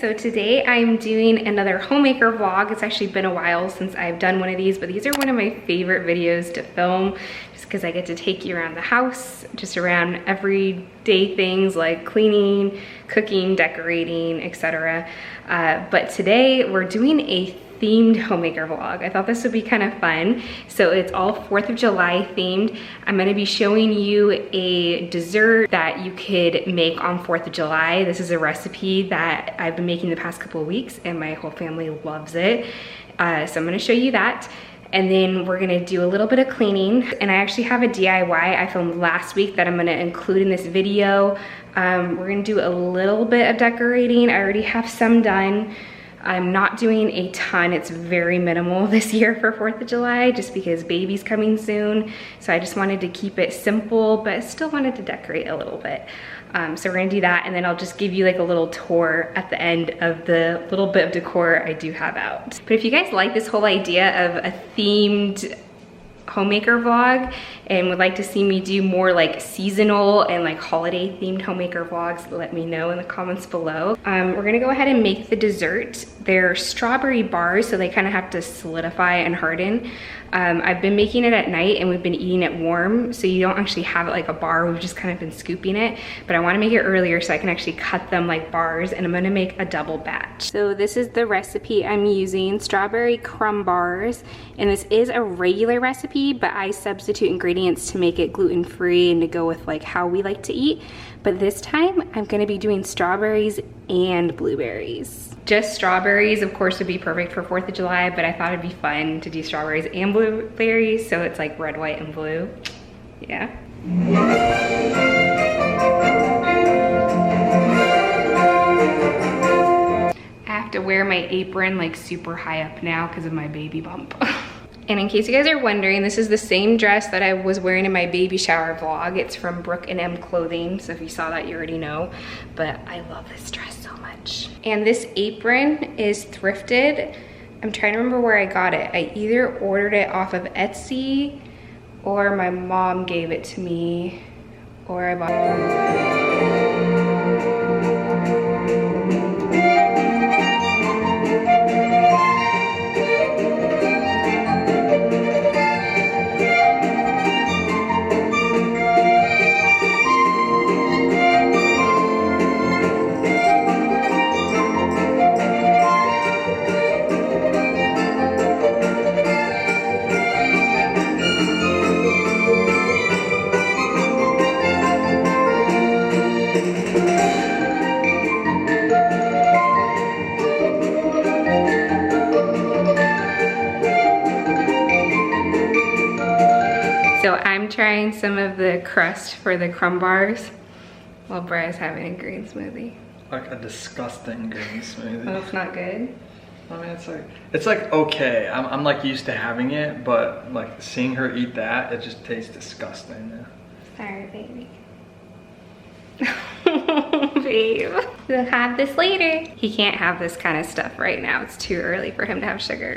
so today I'm doing another homemaker vlog. It's actually been a while since I've done one of these, but these are one of my favorite videos to film just because I get to take you around the house, just around everyday things like cleaning, cooking, decorating, etc. But today we're doing a themed homemaker vlog. I thought this would be kind of fun. So it's all 4th of July themed. I'm gonna be showing you a dessert that you could make on 4th of July. This is a recipe that I've been making the past couple of weeks and my whole family loves it. So I'm gonna show you that. And then we're gonna do a little bit of cleaning. And I actually have a DIY I filmed last week that I'm gonna include in this video. We're gonna do a little bit of decorating. I already have some done. I'm not doing a ton, it's very minimal this year for 4th of July just because baby's coming soon. So I just wanted to keep it simple, but still wanted to decorate a little bit. So we're gonna do that and then I'll just give you like a little tour at the end of the little bit of decor I do have out. But if you guys like this whole idea of a themed homemaker vlog and would like to see me do more like seasonal and like holiday themed homemaker vlogs, let me know in the comments below. We're gonna go ahead and make the dessert. They're strawberry bars, so they kind of have to solidify and harden. I've been making it at night and we've been eating it warm, so you don't actually have it like a bar, we've just kind of been scooping it. But I wanna make it earlier so I can actually cut them like bars, and I'm gonna make a double batch. So this is the recipe I'm using, strawberry crumb bars. And this is a regular recipe, but I substitute ingredients to make it gluten-free and to go with like how we like to eat. But this time I'm gonna be doing strawberries and blueberries. Just strawberries, of course, would be perfect for 4th of July, but I thought it'd be fun to do strawberries and blueberries, so it's like red, white, and blue. Yeah. I have to wear my apron like super high up now because of my baby bump. And in case you guys are wondering, this is the same dress that I was wearing in my baby shower vlog. It's from Brooke & M Clothing, so if you saw that, you already know. But I love this dress so much. And this apron is thrifted. I'm trying to remember where I got it. I either ordered it off of Etsy, or my mom gave it to me, or I bought it. So I'm trying some of the crust for the crumb bars while Bry's having a green smoothie. Like a disgusting green smoothie. Oh, it's not good? I mean, it's like okay. I'm like used to having it, but like seeing her eat that, it just tastes disgusting. Sorry, baby. Babe. We'll have this later. He can't have this kind of stuff right now. It's too early for him to have sugar.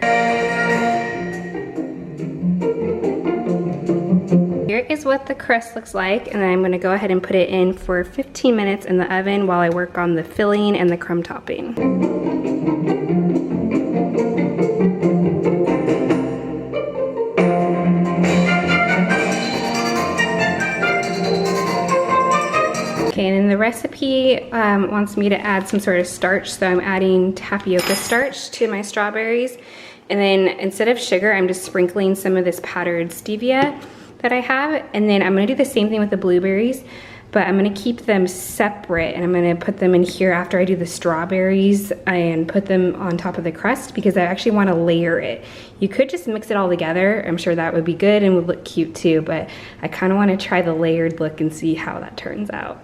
Here is what the crust looks like, and then I'm gonna go ahead and put it in for 15 minutes in the oven while I work on the filling and the crumb topping. Okay, and then the recipe wants me to add some sort of starch, so I'm adding tapioca starch to my strawberries. And then instead of sugar, I'm just sprinkling some of this powdered stevia that I have. And then I'm gonna do the same thing with the blueberries, but I'm gonna keep them separate and I'm gonna put them in here after I do the strawberries and put them on top of the crust because I actually wanna layer it. You could just mix it all together. I'm sure that would be good and would look cute too, but I kinda wanna try the layered look and see how that turns out.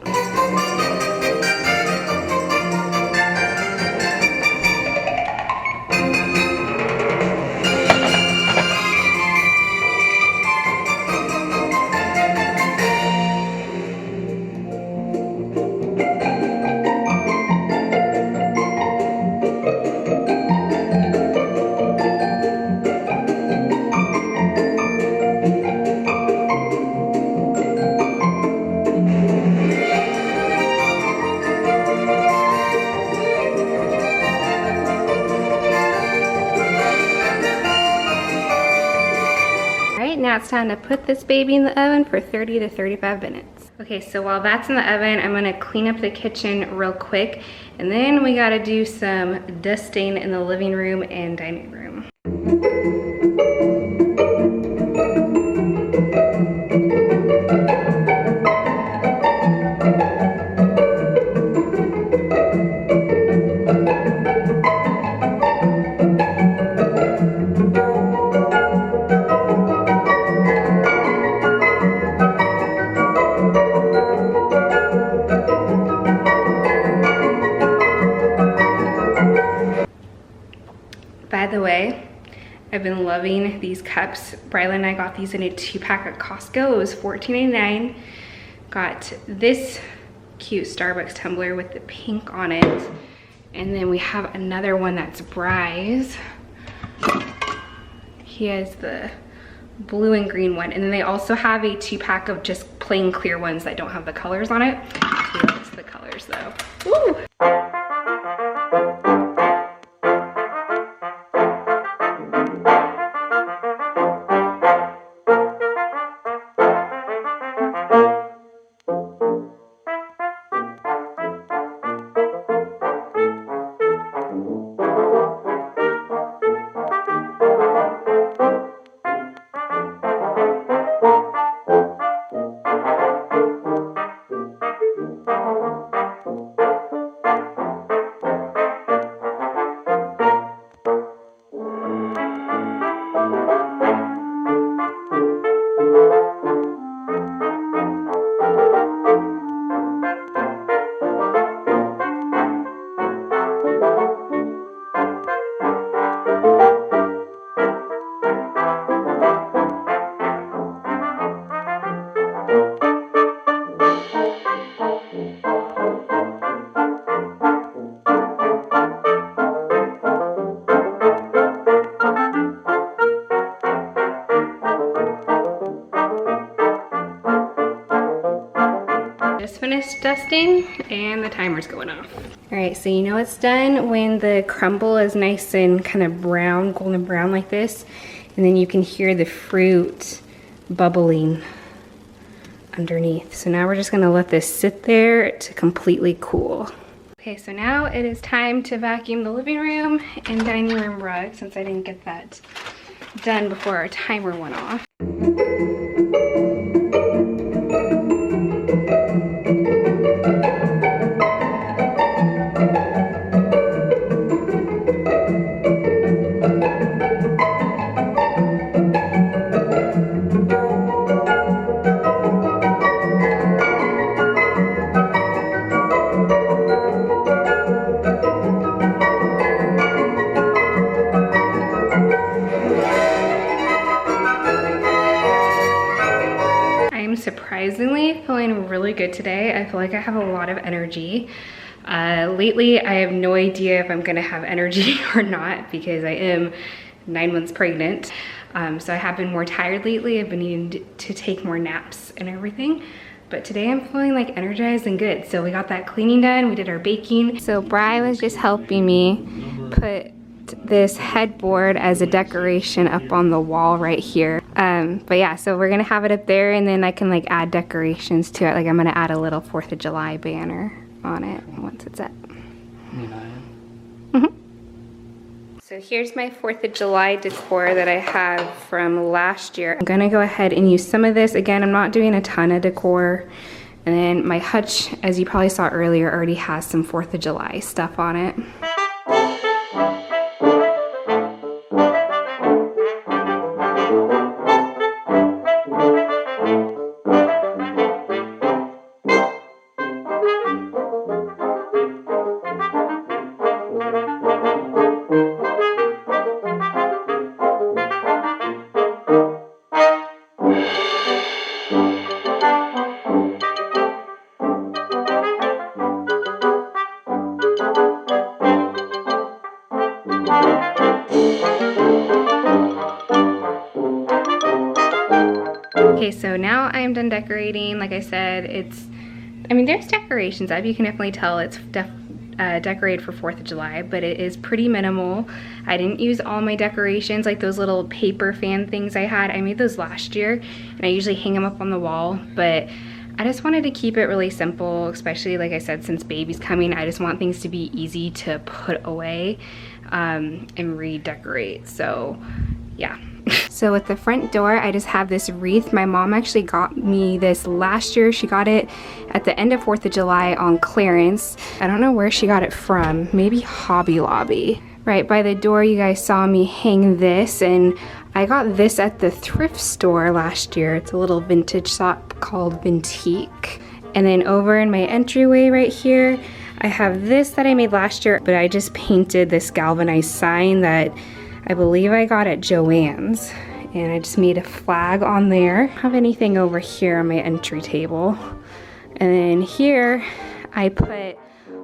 now it's time to put this baby in the oven for 30 to 35 minutes. Okay, so while that's in the oven, I'm gonna clean up the kitchen real quick, and then we gotta do some dusting in the living room and dining room. By the way, I've been loving these cups. Brylan and I got these in a 2-pack at Costco. It was $14.99. Got this cute Starbucks tumbler with the pink on it. And then we have another one that's Bry's. He has the blue and green one. And then they also have a 2-pack of just plain clear ones that don't have the colors on it. He likes the colors though. Woo! Just finished dusting and the timer's going off. All right, so you know it's done when the crumble is nice and kind of brown, golden brown like this, and then you can hear the fruit bubbling underneath. So now we're just gonna let this sit there to completely cool. Okay, so now it is time to vacuum the living room and dining room rug since I didn't get that done before our timer went off. Surprisingly feeling really good today. I feel like I have a lot of energy. Lately, I have no idea if I'm gonna have energy or not because I am 9 months pregnant. So I have been more tired lately. I've been needing to take more naps and everything. But today I'm feeling like energized and good. So we got that cleaning done, we did our baking. So Bri was just helping me put this headboard as a decoration up on the wall right here. But yeah, so we're gonna have it up there and then I can like add decorations to it. Like I'm gonna add a little 4th of July banner on it once it's up. So here's my 4th of July decor that I have from last year. I'm gonna go ahead and use some of this. Again, I'm not doing a ton of decor. And then my hutch, as you probably saw earlier, already has some 4th of July stuff on it. Okay, so now I'm done decorating. Like I said, I mean, there's decorations up. You can definitely tell it's decorate for 4th of July, but it is pretty minimal. I didn't use all my decorations, like those little paper fan things I had. I made those last year, and I usually hang them up on the wall, but I just wanted to keep it really simple, especially like I said, since baby's coming, I just want things to be easy to put away and redecorate, so yeah. So at the front door, I just have this wreath. My mom actually got me this last year. She got it at the end of 4th of July on clearance. I don't know where she got it from, maybe Hobby Lobby. Right by the door, you guys saw me hang this, and I got this at the thrift store last year. It's a little vintage shop called Vintique. And then over in my entryway right here, I have this that I made last year, but I just painted this galvanized sign that I believe I got at Joann's, and I just made a flag on there. I don't have anything over here on my entry table. And then here I put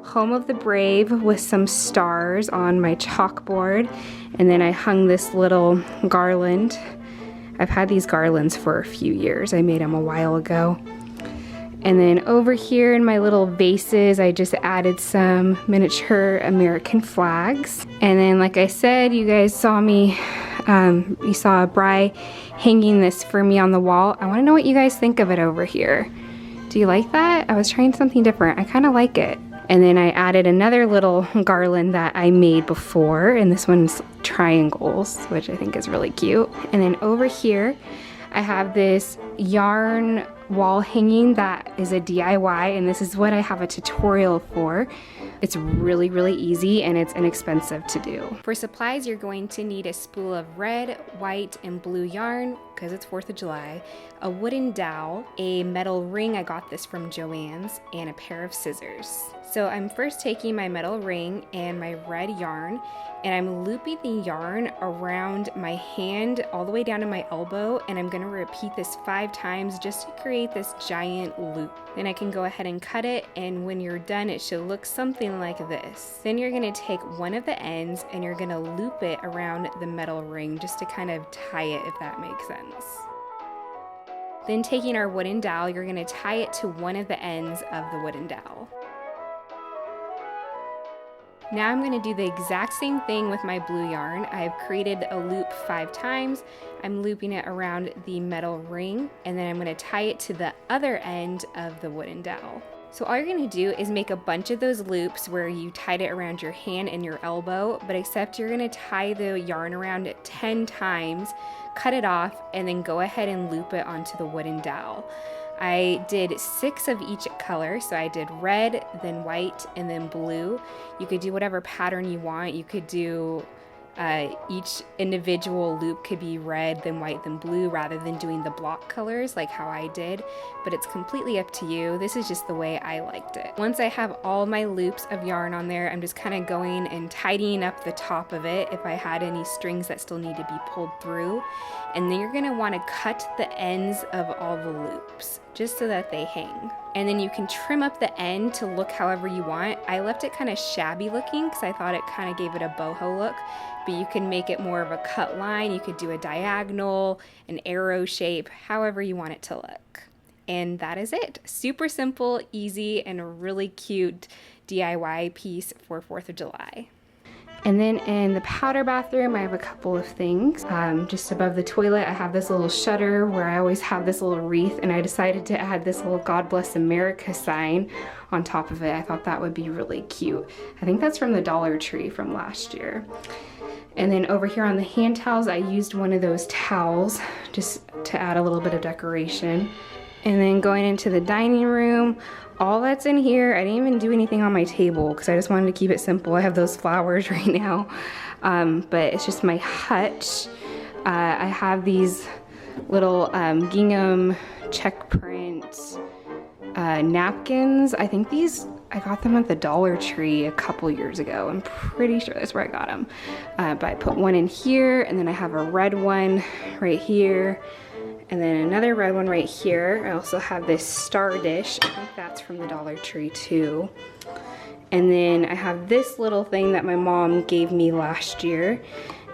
Home of the Brave with some stars on my chalkboard, and then I hung this little garland. I've had these garlands for a few years. I made them a while ago. And then over here in my little vases, I just added some miniature American flags. And then like I said, you guys saw me, you saw Bry hanging this for me on the wall. I wanna know what you guys think of it over here. Do you like that? I was trying something different. I kinda like it. And then I added another little garland that I made before, and this one's triangles, which I think is really cute. And then over here, I have this yarn wall hanging that is a DIY, and this is what I have a tutorial for. It's really, really easy, and it's inexpensive to do. For supplies, you're going to need a spool of red, white, and blue yarn, because it's 4th of July, a wooden dowel, a metal ring, I got this from Joann's, and a pair of scissors. So I'm first taking my metal ring and my red yarn, and I'm looping the yarn around my hand all the way down to my elbow, and I'm gonna repeat this 5 times just to create this giant loop. Then I can go ahead and cut it, and when you're done, it should look something like this. Then you're gonna take one of the ends and you're gonna loop it around the metal ring just to kind of tie it, if that makes sense. Then taking our wooden dowel, you're gonna tie it to one of the ends of the wooden dowel. Now I'm going to do the exact same thing with my blue yarn. I've created a loop 5 times. I'm looping it around the metal ring, and then I'm going to tie it to the other end of the wooden dowel. So all you're going to do is make a bunch of those loops where you tied it around your hand and your elbow, but except you're going to tie the yarn around it 10 times, cut it off, and then go ahead and loop it onto the wooden dowel. I did 6 of each color, so I did red, then white, and then blue. You could do whatever pattern you want. You could do each individual loop could be red, then white, then blue, rather than doing the block colors like how I did, but it's completely up to you. This is just the way I liked it. Once I have all my loops of yarn on there, I'm just kind of going and tidying up the top of it if I had any strings that still need to be pulled through. And then you're going to want to cut the ends of all the loops just so that they hang. And then you can trim up the end to look however you want. I left it kind of shabby looking because I thought it kind of gave it a boho look, but you can make it more of a cut line. You could do a diagonal, an arrow shape, however you want it to look. And that is it. Super simple, easy, and a really cute DIY piece for 4th of July. And then in the powder bathroom, I have a couple of things. Just above the toilet, I have this little shutter where I always have this little wreath, and I decided to add this little God Bless America sign on top of it. I thought that would be really cute. I think that's from the Dollar Tree from last year. And then over here on the hand towels, I used one of those towels just to add a little bit of decoration. And then going into the dining room, all that's in here, I didn't even do anything on my table because I just wanted to keep it simple. I have those flowers right now, but it's just my hutch. I have these little gingham check print napkins. I think I got them at the Dollar Tree a couple years ago. I'm pretty sure that's where I got them. But I put one in here, and then I have a red one right here, and then another red one right here. I also have this star dish. I think that's from the Dollar Tree too. And then I have this little thing that my mom gave me last year.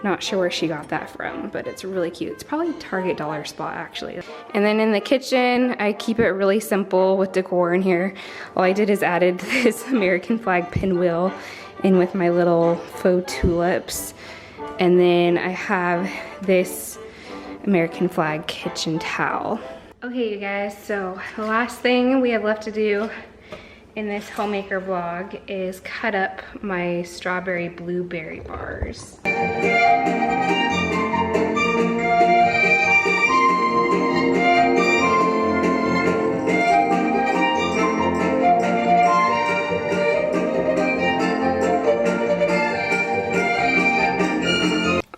Not sure where she got that from, but it's really cute. It's probably Target dollar spot actually. And then in the kitchen, I keep it really simple with decor in here. All I did is added this American flag pinwheel in with my little faux tulips. And then I have this American flag kitchen towel. Okay, you guys, so the last thing we have left to do in this homemaker vlog is cut up my strawberry blueberry bars.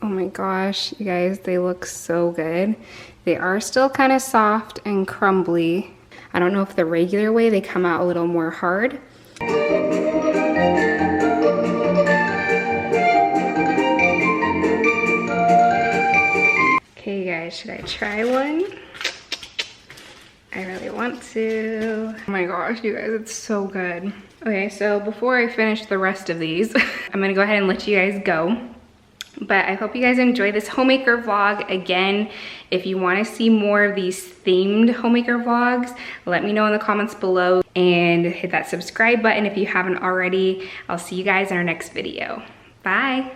Oh my gosh, you guys, they look so good. They are still kind of soft and crumbly. I don't know if the regular way they come out a little more hard. Okay guys, should I try one? I really want to. Oh my gosh, you guys, it's so good. Okay, so before I finish the rest of these, I'm gonna go ahead and let you guys go. But I hope you guys enjoy this homemaker vlog. Again, if you want to see more of these themed homemaker vlogs, let me know in the comments below and hit that subscribe button if you haven't already. I'll see you guys in our next video. Bye.